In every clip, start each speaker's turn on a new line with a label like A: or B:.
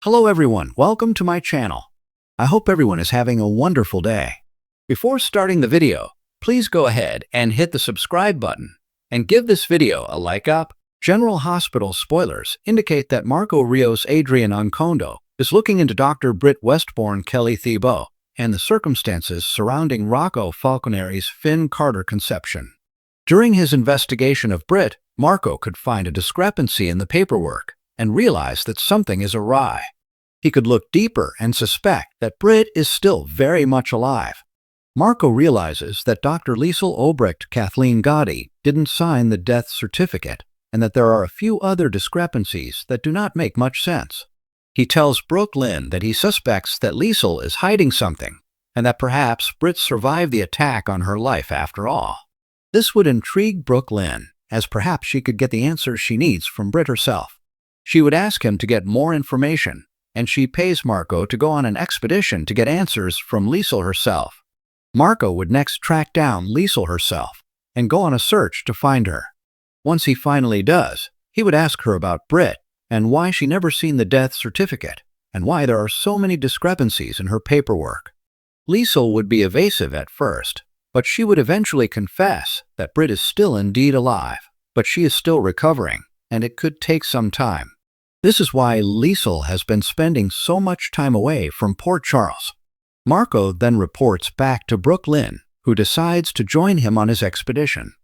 A: Hello everyone, welcome to my channel. I hope everyone is having a wonderful day. Before starting the video, please go ahead and hit the subscribe button and give this video a like up. General Hospital spoilers indicate that Marco Rios Adrian Oncondo is looking into Dr. Britt Westbourne Kelly Thibault and the circumstances surrounding Rocco Falconeri's Finn Carter conception. During his investigation of Britt, Marco could find a discrepancy in the paperwork and realize that something is awry. He could look deeper and suspect that Britt is still very much alive. Marco realizes that Dr. Liesel Obrecht Kathleen Gotti didn't sign the death certificate and that there are a few other discrepancies that do not make much sense. He tells Brooke Lynn that he suspects that Liesel is hiding something and that perhaps Britt survived the attack on her life after all. This would intrigue Brooke Lynn, as perhaps she could get the answers she needs from Britt herself. She would ask him to get more information, and she pays Marco to go on an expedition to get answers from Liesel herself. Marco would next track down Liesel herself and go on a search to find her. Once he finally does, he would ask her about Britt and why she never seen the death certificate and why there are so many discrepancies in her paperwork. Liesel would be evasive at first, but she would eventually confess that Britt is still indeed alive, but she is still recovering, and it could take some time. This is why Liesel has been spending so much time away from Port Charles. Marco then reports back to Brooke Lynn, who decides to join him on his expedition.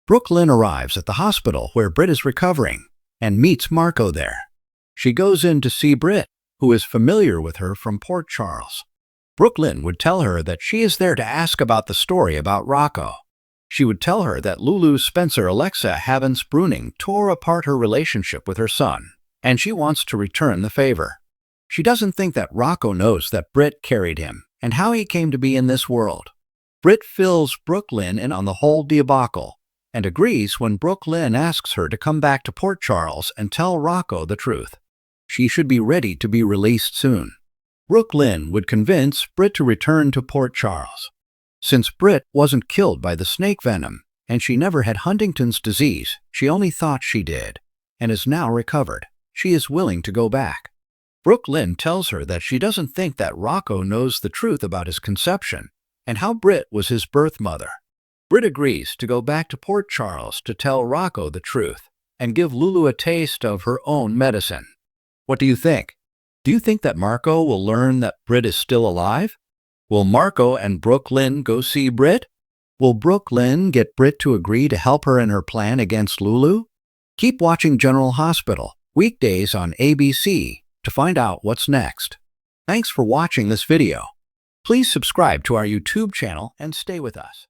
A: Brooke Lynn arrives at the hospital where Britt is recovering and meets Marco there. She goes in to see Britt, who is familiar with her from Port Charles. Brooke Lynn would tell her that she is there to ask about the story about Rocco. She would tell her that Lulu Spencer Alexa Havens Bruning tore apart her relationship with her son, and she wants to return the favor. She doesn't think that Rocco knows that Britt carried him and how he came to be in this world. Britt fills Brooke Lynn in on the whole debacle and agrees when Brooke Lynn asks her to come back to Port Charles and tell Rocco the truth. She should be ready to be released soon. Brooke Lynn would convince Britt to return to Port Charles. Since Britt wasn't killed by the snake venom and she never had Huntington's disease, she only thought she did, and is now recovered. She is willing to go back. Brooke Lynn tells her that she doesn't think that Rocco knows the truth about his conception and how Britt was his birth mother. Britt agrees to go back to Port Charles to tell Rocco the truth and give Lulu a taste of her own medicine. What do you think? Do you think that Marco will learn that Britt is still alive? Will Marco and Brooke Lynn go see Britt? Will Brooke Lynn get Britt to agree to help her in her plan against Lulu? Keep watching General Hospital weekdays on ABC to find out what's next. Thanks for watching this video. Please subscribe to our YouTube channel and stay with us.